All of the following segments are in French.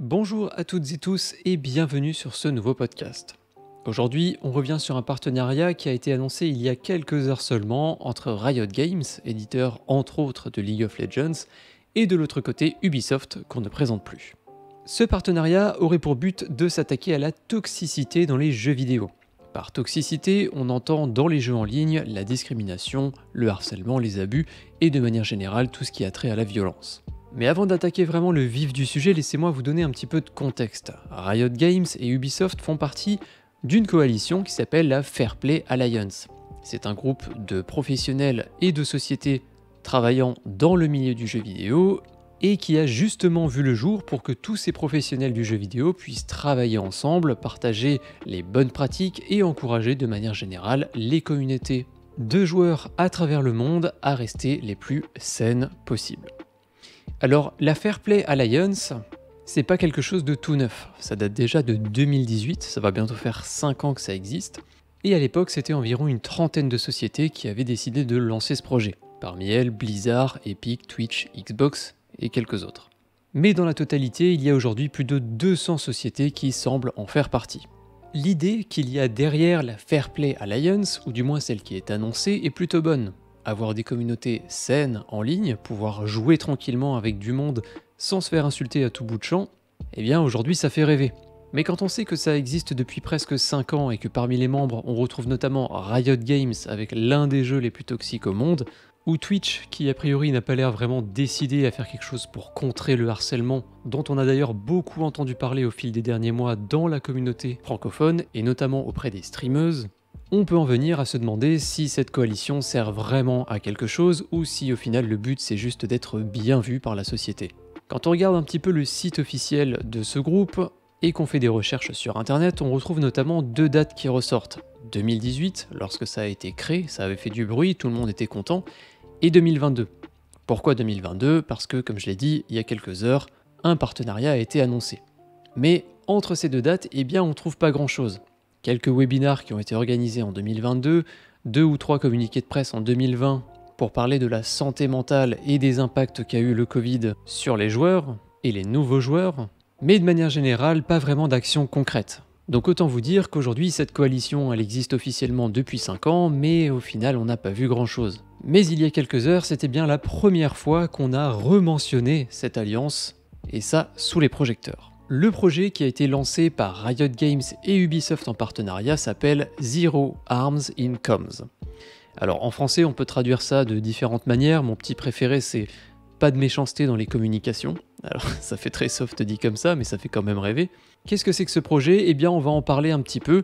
Bonjour à toutes et tous et bienvenue sur ce nouveau podcast. Aujourd'hui, on revient sur un partenariat qui a été annoncé il y a quelques heures seulement entre Riot Games, éditeur entre autres de League of Legends, et de l'autre côté Ubisoft qu'on ne présente plus. Ce partenariat aurait pour but de s'attaquer à la toxicité dans les jeux vidéo. Par toxicité, on entend dans les jeux en ligne la discrimination, le harcèlement, les abus et de manière générale tout ce qui a trait à la violence. Mais avant d'attaquer vraiment le vif du sujet, laissez-moi vous donner un petit peu de contexte. Riot Games et Ubisoft font partie d'une coalition qui s'appelle la Fair Play Alliance. C'est un groupe de professionnels et de sociétés travaillant dans le milieu du jeu vidéo et qui a justement vu le jour pour que tous ces professionnels du jeu vidéo puissent travailler ensemble, partager les bonnes pratiques et encourager de manière générale les communautés de joueurs à travers le monde à rester les plus saines possibles. Alors, la Fair Play Alliance, c'est pas quelque chose de tout neuf. Ça date déjà de 2018, ça va bientôt faire 5 ans que ça existe. Et à l'époque, c'était environ une trentaine de sociétés qui avaient décidé de lancer ce projet. Parmi elles, Blizzard, Epic, Twitch, Xbox et quelques autres. Mais dans la totalité, il y a aujourd'hui plus de 200 sociétés qui semblent en faire partie. L'idée qu'il y a derrière la Fair Play Alliance, ou du moins celle qui est annoncée, est plutôt bonne. Avoir des communautés saines en ligne, pouvoir jouer tranquillement avec du monde sans se faire insulter à tout bout de champ, eh bien aujourd'hui ça fait rêver. Mais quand on sait que ça existe depuis presque 5 ans et que parmi les membres on retrouve notamment Riot Games avec l'un des jeux les plus toxiques au monde, ou Twitch qui a priori n'a pas l'air vraiment décidé à faire quelque chose pour contrer le harcèlement, dont on a d'ailleurs beaucoup entendu parler au fil des derniers mois dans la communauté francophone et notamment auprès des streameuses, on peut en venir à se demander si cette coalition sert vraiment à quelque chose ou si au final le but c'est juste d'être bien vu par la société. Quand on regarde un petit peu le site officiel de ce groupe et qu'on fait des recherches sur internet, on retrouve notamment 2 dates qui ressortent. 2018, lorsque ça a été créé, ça avait fait du bruit, tout le monde était content, et 2022. Pourquoi 2022 ? Parce que, comme je l'ai dit, il y a quelques heures, un partenariat a été annoncé. Mais entre ces 2 dates, eh bien on trouve pas grand chose. Quelques webinars qui ont été organisés en 2022, 2 ou 3 communiqués de presse en 2020 pour parler de la santé mentale et des impacts qu'a eu le Covid sur les joueurs et les nouveaux joueurs, mais de manière générale, pas vraiment d'action concrète. Donc autant vous dire qu'aujourd'hui, cette coalition, elle existe officiellement depuis 5 ans, mais au final, on n'a pas vu grand-chose. Mais il y a quelques heures, c'était bien la première fois qu'on a rementionné cette alliance, et ça, sous les projecteurs. Le projet qui a été lancé par Riot Games et Ubisoft en partenariat s'appelle Zero Harms in Comms. Alors en français, on peut traduire ça de différentes manières. Mon petit préféré, c'est pas de méchanceté dans les communications. Alors ça fait très soft dit comme ça, mais ça fait quand même rêver. Qu'est-ce que c'est que ce projet ? Eh bien, on va en parler un petit peu,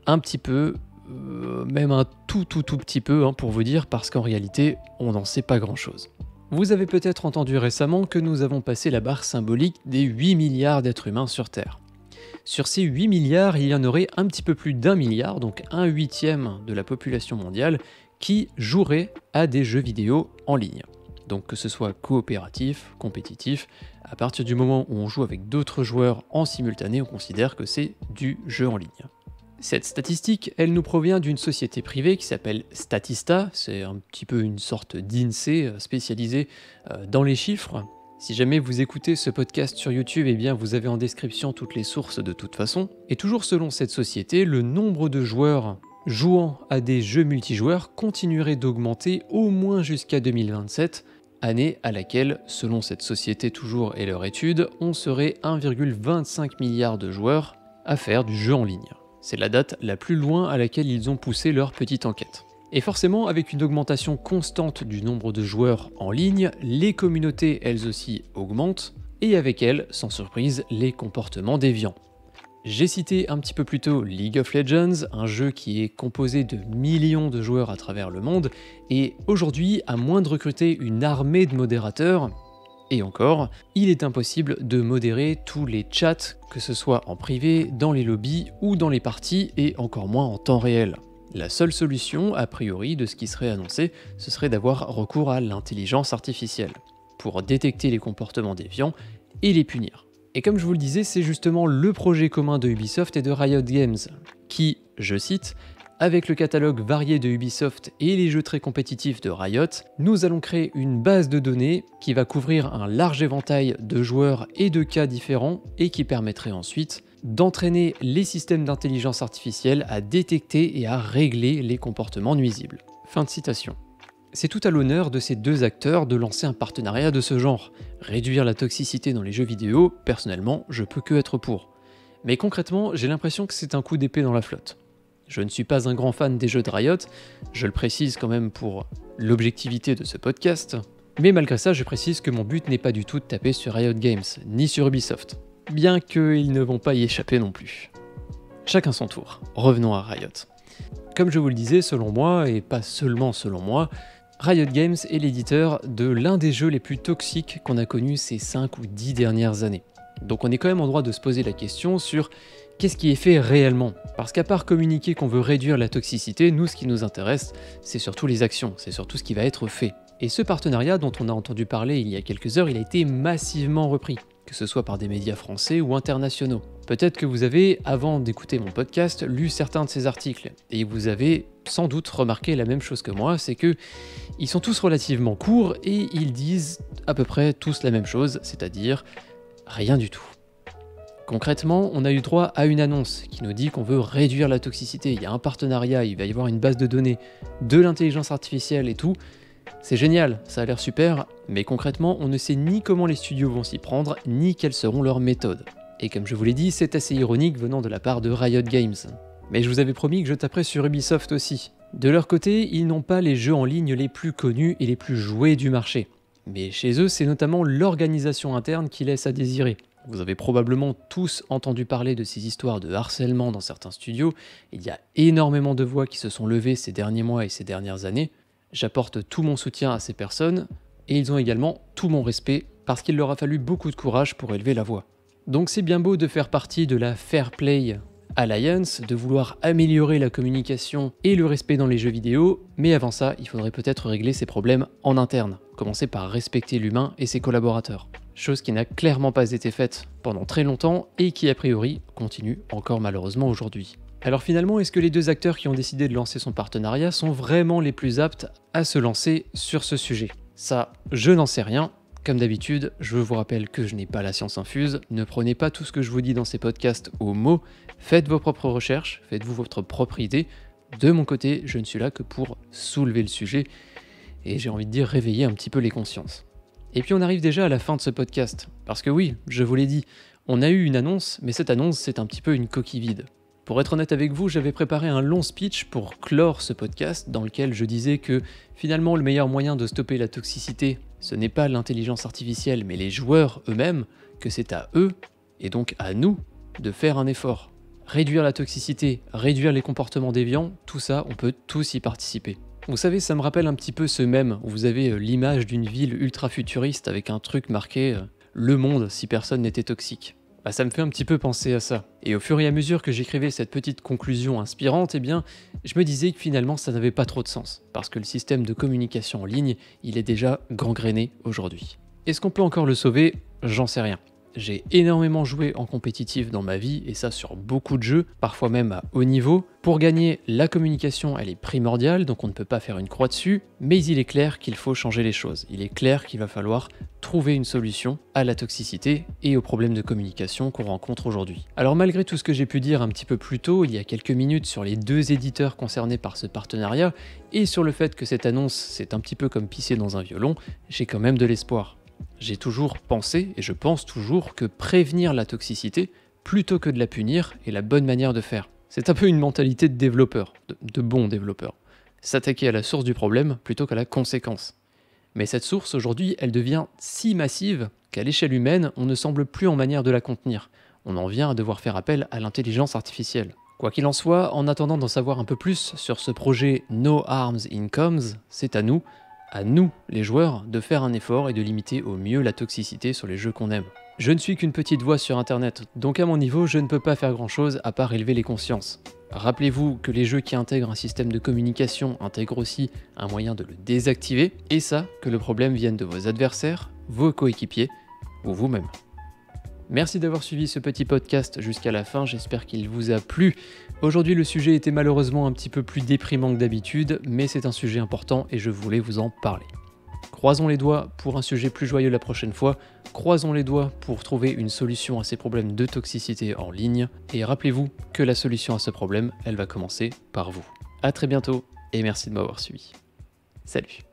même un tout petit peu, pour vous dire, parce qu'en réalité, on n'en sait pas grand-chose. Vous avez peut-être entendu récemment que nous avons passé la barre symbolique des 8 milliards d'êtres humains sur Terre. Sur ces 8 milliards, il y en aurait un petit peu plus d'1 milliard, donc 1/8 de la population mondiale, qui jouerait à des jeux vidéo en ligne. Donc que ce soit coopératif, compétitif, à partir du moment où on joue avec d'autres joueurs en simultané, on considère que c'est du jeu en ligne. Cette statistique, elle nous provient d'une société privée qui s'appelle Statista, c'est un petit peu une sorte d'INSEE spécialisée dans les chiffres. Si jamais vous écoutez ce podcast sur YouTube, eh bien vous avez en description toutes les sources de toute façon. Et toujours selon cette société, le nombre de joueurs jouant à des jeux multijoueurs continuerait d'augmenter au moins jusqu'à 2027, année à laquelle, selon cette société toujours et leur étude, on serait 1,25 milliard de joueurs à faire du jeu en ligne. C'est la date la plus loin à laquelle ils ont poussé leur petite enquête. Et forcément, avec une augmentation constante du nombre de joueurs en ligne, les communautés elles aussi augmentent, et avec elles, sans surprise, les comportements déviants. J'ai cité un petit peu plus tôt League of Legends, un jeu qui est composé de millions de joueurs à travers le monde, et aujourd'hui, à moins de recruter une armée de modérateurs, et encore, il est impossible de modérer tous les chats, que ce soit en privé, dans les lobbies ou dans les parties, et encore moins en temps réel. La seule solution, a priori, de ce qui serait annoncé, ce serait d'avoir recours à l'intelligence artificielle, pour détecter les comportements déviants et les punir. Et comme je vous le disais, c'est justement le projet commun de Ubisoft et de Riot Games, qui, je cite, avec le catalogue varié de Ubisoft et les jeux très compétitifs de Riot, nous allons créer une base de données qui va couvrir un large éventail de joueurs et de cas différents et qui permettrait ensuite d'entraîner les systèmes d'intelligence artificielle à détecter et à régler les comportements nuisibles. Fin de citation. C'est tout à l'honneur de ces deux acteurs de lancer un partenariat de ce genre. Réduire la toxicité dans les jeux vidéo, personnellement, je peux que être pour. Mais concrètement, j'ai l'impression que c'est un coup d'épée dans la flotte. Je ne suis pas un grand fan des jeux de Riot, je le précise quand même pour l'objectivité de ce podcast, mais malgré ça, je précise que mon but n'est pas du tout de taper sur Riot Games, ni sur Ubisoft, bien qu'ils ne vont pas y échapper non plus. Chacun son tour, revenons à Riot. Comme je vous le disais, selon moi, et pas seulement selon moi, Riot Games est l'éditeur de l'un des jeux les plus toxiques qu'on a connus ces 5 ou 10 dernières années. Donc on est quand même en droit de se poser la question sur qu'est-ce qui est fait réellement. Parce qu'à part communiquer qu'on veut réduire la toxicité, nous ce qui nous intéresse, c'est surtout les actions, c'est surtout ce qui va être fait. Et ce partenariat dont on a entendu parler il y a quelques heures, il a été massivement repris, que ce soit par des médias français ou internationaux. Peut-être que vous avez, avant d'écouter mon podcast, lu certains de ces articles, et vous avez sans doute remarqué la même chose que moi, c'est que ils sont tous relativement courts et ils disent à peu près tous la même chose, c'est-à-dire rien du tout. Concrètement, on a eu droit à une annonce qui nous dit qu'on veut réduire la toxicité, il y a un partenariat, il va y avoir une base de données, de l'intelligence artificielle et tout. C'est génial, ça a l'air super, mais concrètement, on ne sait ni comment les studios vont s'y prendre, ni quelles seront leurs méthodes. Et comme je vous l'ai dit, c'est assez ironique venant de la part de Riot Games. Mais je vous avais promis que je taperais sur Ubisoft aussi. De leur côté, ils n'ont pas les jeux en ligne les plus connus et les plus joués du marché. Mais chez eux, c'est notamment l'organisation interne qui laisse à désirer. Vous avez probablement tous entendu parler de ces histoires de harcèlement dans certains studios. Il y a énormément de voix qui se sont levées ces derniers mois et ces dernières années. J'apporte tout mon soutien à ces personnes, et ils ont également tout mon respect, parce qu'il leur a fallu beaucoup de courage pour élever la voix. Donc c'est bien beau de faire partie de la Fair Play Alliance, de vouloir améliorer la communication et le respect dans les jeux vidéo, mais avant ça, il faudrait peut-être régler ces problèmes en interne, commencer par respecter l'humain et ses collaborateurs. Chose qui n'a clairement pas été faite pendant très longtemps, et qui a priori continue encore malheureusement aujourd'hui. Alors finalement, est-ce que les deux acteurs qui ont décidé de lancer son partenariat sont vraiment les plus aptes à se lancer sur ce sujet? Ça, je n'en sais rien. Comme d'habitude, je vous rappelle que je n'ai pas la science infuse, ne prenez pas tout ce que je vous dis dans ces podcasts au mot, faites vos propres recherches, faites-vous votre propre idée. De mon côté, je ne suis là que pour soulever le sujet, et j'ai envie de dire réveiller un petit peu les consciences. Et puis on arrive déjà à la fin de ce podcast, parce que oui, je vous l'ai dit, on a eu une annonce, mais cette annonce c'est un petit peu une coquille vide. Pour être honnête avec vous, j'avais préparé un long speech pour clore ce podcast dans lequel je disais que finalement le meilleur moyen de stopper la toxicité, ce n'est pas l'intelligence artificielle mais les joueurs eux-mêmes, que c'est à eux, et donc à nous, de faire un effort. Réduire la toxicité, réduire les comportements déviants, tout ça, on peut tous y participer. Vous savez, ça me rappelle un petit peu ce mème où vous avez l'image d'une ville ultra futuriste avec un truc marqué « Le monde si personne n'était toxique ». Bah, ça me fait un petit peu penser à ça. Et au fur et à mesure que j'écrivais cette petite conclusion inspirante, eh bien, je me disais que finalement ça n'avait pas trop de sens, parce que le système de communication en ligne, il est déjà gangréné aujourd'hui. Est-ce qu'on peut encore le sauver? J'en sais rien. J'ai énormément joué en compétitif dans ma vie, et ça sur beaucoup de jeux, parfois même à haut niveau. Pour gagner, la communication, elle est primordiale, donc on ne peut pas faire une croix dessus, mais il est clair qu'il faut changer les choses. Il est clair qu'il va falloir trouver une solution à la toxicité et aux problèmes de communication qu'on rencontre aujourd'hui. Alors malgré tout ce que j'ai pu dire un petit peu plus tôt, il y a quelques minutes, sur les deux éditeurs concernés par ce partenariat, et sur le fait que cette annonce, c'est un petit peu comme pisser dans un violon, j'ai quand même de l'espoir. J'ai toujours pensé, et je pense toujours, que prévenir la toxicité, plutôt que de la punir, est la bonne manière de faire. C'est un peu une mentalité de développeur, de bon développeur. S'attaquer à la source du problème plutôt qu'à la conséquence. Mais cette source, aujourd'hui, elle devient si massive qu'à l'échelle humaine, on ne semble plus en manière de la contenir. On en vient à devoir faire appel à l'intelligence artificielle. Quoi qu'il en soit, en attendant d'en savoir un peu plus sur ce projet No Harms in Comms, c'est à nous, les joueurs, de faire un effort et de limiter au mieux la toxicité sur les jeux qu'on aime. Je ne suis qu'une petite voix sur internet, donc à mon niveau, je ne peux pas faire grand chose à part élever les consciences. Rappelez-vous que les jeux qui intègrent un système de communication intègrent aussi un moyen de le désactiver, et ça, que le problème vienne de vos adversaires, vos coéquipiers, ou vous-même. Merci d'avoir suivi ce petit podcast jusqu'à la fin, j'espère qu'il vous a plu. Aujourd'hui le sujet était malheureusement un petit peu plus déprimant que d'habitude, mais c'est un sujet important et je voulais vous en parler. Croisons les doigts pour un sujet plus joyeux la prochaine fois, croisons les doigts pour trouver une solution à ces problèmes de toxicité en ligne, et rappelez-vous que la solution à ce problème, elle va commencer par vous. A très bientôt, et merci de m'avoir suivi. Salut.